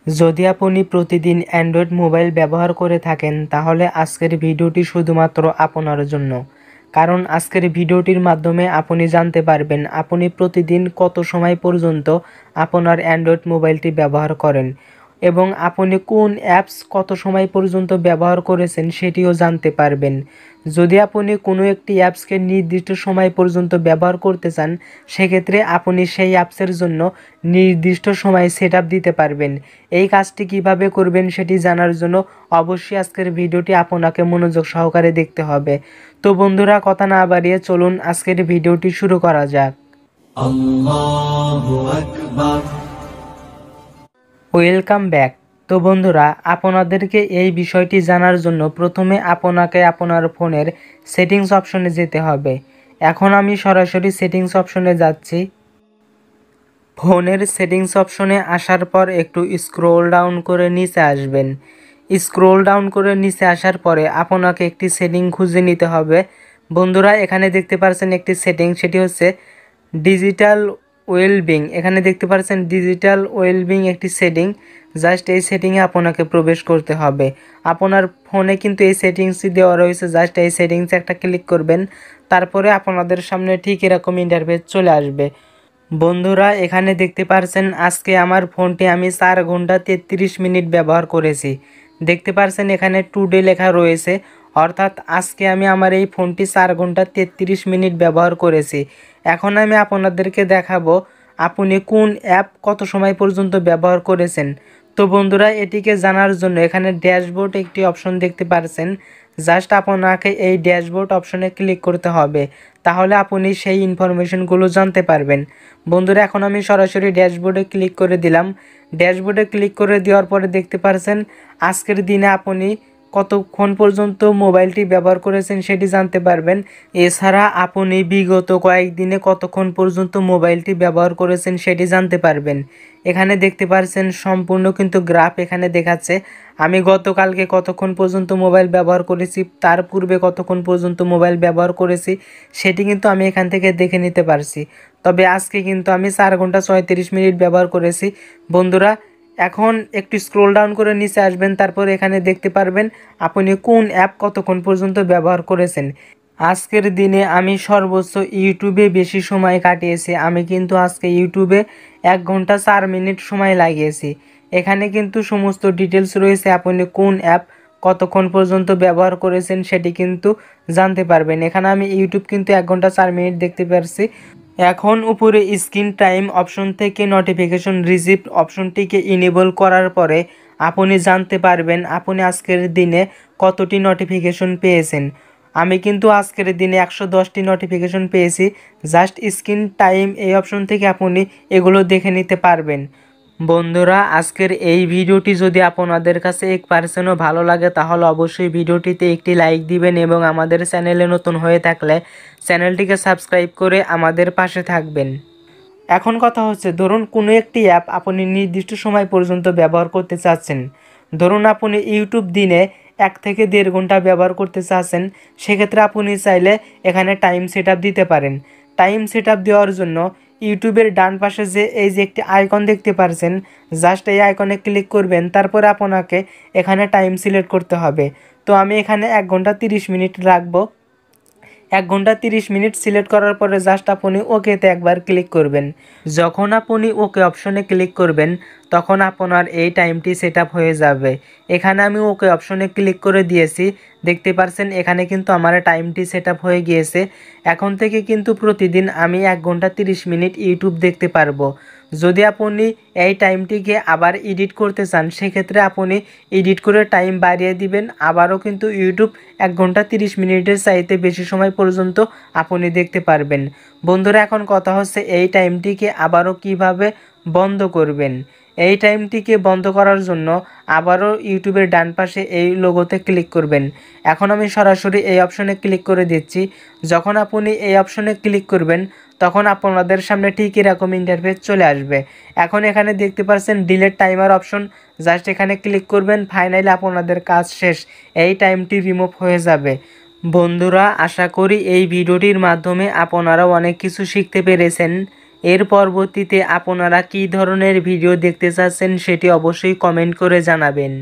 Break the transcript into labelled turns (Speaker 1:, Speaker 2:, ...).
Speaker 1: যদি আপনি প্রতিদিন অ্যান্ড্রয়েড মোবাইল ব্যবহার করে থাকেন তাহলে আজকের ভিডিওটি শুধুমাত্র আপনার জন্য। কারণ আজকের ভিডিওটির মাধ্যমে আপনি জানতে পারবেন আপনি প্রতিদিন কত সময় পর্যন্ত আপনার অ্যান্ড্রয়েড মোবাইলটি ব্যবহার করেন এবং আপনি কোন অ্যাপস কত সময় পর্যন্ত ব্যবহার করেছেন সেটিও জানতে পারবেন। যদি আপনি কোনো একটি অ্যাপসকে নির্দিষ্ট সময় পর্যন্ত ব্যবহার করতে চান সেক্ষেত্রে আপনি সেই অ্যাপসের জন্য নির্দিষ্ট সময় সেটআপ দিতে পারবেন। এই কাজটি কিভাবে করবেন সেটি জানার জন্য অবশ্যই আজকের ভিডিওটি আপনাকে মনোযোগ সহকারে দেখতে হবে। তো বন্ধুরা, কথা না বাড়িয়ে চলুন আজকের ভিডিওটি শুরু করা যাক।
Speaker 2: আল্লাহু আকবার।
Speaker 1: Welcome back. তো বন্ধুরা, আপনাদেরকে এই বিষয়টি জানার জন্য প্রথমে আপনাকে আপনার ফোনের সেটিংস অপশনে যেতে হবে। এখন আমি সরাসরি সেটিংস অপশনে যাচ্ছি। ফোনের সেটিংস অপশনে আসার পর একটু স্ক্রোল ডাউন করে নিচে আসবেন। স্ক্রোল ডাউন করে নিচে আসার পরে আপনাকে একটি সেটিং খুঁজে নিতে হবে। বন্ধুরা, এখানে দেখতে পাচ্ছেন একটি সেটিং, সেটি হচ্ছে ডিজিটাল ওয়েলবিং। এখানে দেখতে পাচ্ছেন ডিজিটাল ওয়েলবিং একটি সেটিং। জাস্ট এই সেটিংয়ে আপনাকে প্রবেশ করতে হবে। আপনার ফোনে কিন্তু এই সেটিংসটি দেওয়া রয়েছে, জাস্ট এই সেটিংসে একটা ক্লিক করবেন। তারপরে আপনাদের সামনে ঠিক এরকম ইন্টারফেস চলে আসবে। বন্ধুরা, এখানে দেখতে পাচ্ছেন আজকে আমার ফোনটি আমি 4 ঘন্টা 33 মিনিট ব্যবহার করেছি। দেখতে পাচ্ছেন এখানে টুডে লেখা রয়েছে, অর্থাৎ আজকে আমি আমার এই ফোনটি 4 ঘন্টা 33 মিনিট ব্যবহার করেছি। এখন আমি আপনাদেরকে দেখাবো আপনি কোন অ্যাপ কত সময় পর্যন্ত ব্যবহার করেছেন। তো বন্ধুরা, এটিকে জানার জন্য এখানে ড্যাশবোর্ড একটি অপশন দেখতে পাচ্ছেন। জাস্ট আপনাকে এই ড্যাশবোর্ড অপশনে ক্লিক করতে হবে, তাহলে আপনি সেই ইনফরমেশনগুলো জানতে পারবেন। বন্ধুরা, এখন আমি সরাসরি ড্যাশবোর্ডে ক্লিক করে দিলাম। ড্যাশবোর্ডে ক্লিক করে দেওয়ার পরে দেখতে পাচ্ছেন আজকের দিনে আপনি কতক্ষণ পর্যন্ত মোবাইলটি ব্যবহার করেছেন সেটি জানতে পারবেন। এছাড়া আপনি বিগত কয়েকদিনে কতক্ষণ পর্যন্ত মোবাইলটি ব্যবহার করেছেন সেটি জানতে পারবেন। এখানে দেখতে পাচ্ছেন সম্পূর্ণ কিন্তু গ্রাফ এখানে দেখাচ্ছে। আমি গতকালকে কতক্ষণ পর্যন্ত মোবাইল ব্যবহার করেছি, তার পূর্বে কতক্ষণ পর্যন্ত মোবাইল ব্যবহার করেছি সেটি কিন্তু আমি এখান থেকে দেখে নিতে পারছি। তবে আজকে কিন্তু আমি 4 ঘন্টা 37 মিনিট ব্যবহার করেছি। বন্ধুরা, এখন একটু স্ক্রোল ডাউন করে নিচে আসবেন, তারপর এখানে দেখতে পারবেন আপনি কোন অ্যাপ কতক্ষণ পর্যন্ত ব্যবহার করেছেন। আজকের দিনে আমি সর্বোচ্চ ইউটিউবে বেশি সময় কাটিয়েছি। আমি কিন্তু আজকে ইউটিউবে 1 ঘন্টা 4 মিনিট সময় লাগিয়েছি। এখানে কিন্তু সমস্ত ডিটেলস রয়েছে, আপনি কোন অ্যাপ কতক্ষণ পর্যন্ত ব্যবহার করেছেন সেটি কিন্তু জানতে পারবেন। এখানে আমি ইউটিউব কিন্তু 1 ঘন্টা 4 মিনিট দেখতে পারছি। এখন উপরে স্ক্রিন টাইম অপশন থেকে নোটিফিকেশন রিসিভ অপশনটিকে ইনেবল করার পরে আপনি জানতে পারবেন আপনি আজকের দিনে কতটি নোটিফিকেশন পেয়েছেন। আমি কিন্তু আজকের দিনে 110টি নোটিফিকেশন পেয়েছি। জাস্ট স্ক্রিন টাইম এই অপশন থেকে আপনি এগুলো দেখে নিতে পারবেন। বন্ধুরা, আজকের এই ভিডিওটি যদি আপনাদের কাছে 1%ও ভালো লাগে তাহলে অবশ্যই ভিডিওটিতে একটি লাইক দিবেন এবং আমাদের চ্যানেলে নতুন হয়ে থাকলে চ্যানেলটিকে সাবস্ক্রাইব করে আমাদের পাশে থাকবেন। এখন কথা হচ্ছে, ধরুন কোনো একটি অ্যাপ আপনি নির্দিষ্ট সময় পর্যন্ত ব্যবহার করতে চাচ্ছেন। ধরুন আপনি ইউটিউব দিনে 1 থেকে 1.5 ঘন্টা ব্যবহার করতে চাচ্ছেন, সেক্ষেত্রে আপনি চাইলে এখানে টাইম সেটআপ দিতে পারেন। টাইম সেটআপ দেওয়ার জন্য ইউটিউবের ডান পাশে এই যে একটি আইকন দেখতে পাচ্ছেন, জাস্ট এই আইকনে ক্লিক করবেন। তারপরে আপনাকে এখানে টাইম সিলেক্ট করতে হবে। তো আমি এখানে 1 ঘন্টা 30 মিনিট রাখবো। 1 ঘন্টা 30 মিনিট সিলেক্ট করার পরে জাস্ট আপনি ওকেতে একবার ক্লিক করবেন। যখন আপনি ওকে অপশনে ক্লিক করবেন তখন আপনার এই টাইমটি সেট আপ হয়ে যাবে। এখানে আমি ওকে অপশনে ক্লিক করে দিয়েছি। দেখতে পাচ্ছেন এখানে কিন্তু আমার টাইমটি সেট আপ হয়ে গিয়েছে। এখন থেকে কিন্তু প্রতিদিন আমি 1 ঘন্টা 30 মিনিট ইউটিউব দেখতে পারবো। যদি আপনি এই টাইমটিকে আবার এডিট করতে চান সেক্ষেত্রে আপনি এডিট করে টাইম বাড়িয়ে দিবেন। আবারও কিন্তু ইউটিউব 1 ঘন্টা 30 মিনিটের চাইতে বেশি সময় পর্যন্ত আপনি দেখতে পারবেন। বন্ধুরা, এখন কথা হচ্ছে এই টাইমটিকে আবারও কিভাবে বন্ধ করবেন। এই টাইমটিকে বন্ধ করার জন্য আবারও ইউটিউবের ডান পাশে এই লোগোতে ক্লিক করবেন। এখন আমি সরাসরি এই অপশনে ক্লিক করে দিচ্ছি। যখন আপনি এই অপশনে ক্লিক করবেন তখন আপনাদের সামনে ঠিক এরকম ইন্টারফেস চলে আসবে। এখন এখানে দেখতে পাচ্ছেন ডিলেট টাইমার অপশন, জাস্ট এখানে ক্লিক করবেন। ফাইনালি আপনাদের কাজ শেষ, এই টাইমটি রিমুভ হয়ে যাবে। বন্ধুরা, আশা করি এই ভিডিওটির মাধ্যমে আপনারাও অনেক কিছু শিখতে পেরেছেন এর পরবর্তীতে আপনারা কী ধরনের ভিডিও দেখতে চাচ্ছেন সেটি অবশ্যই কমেন্ট করে জানাবেন।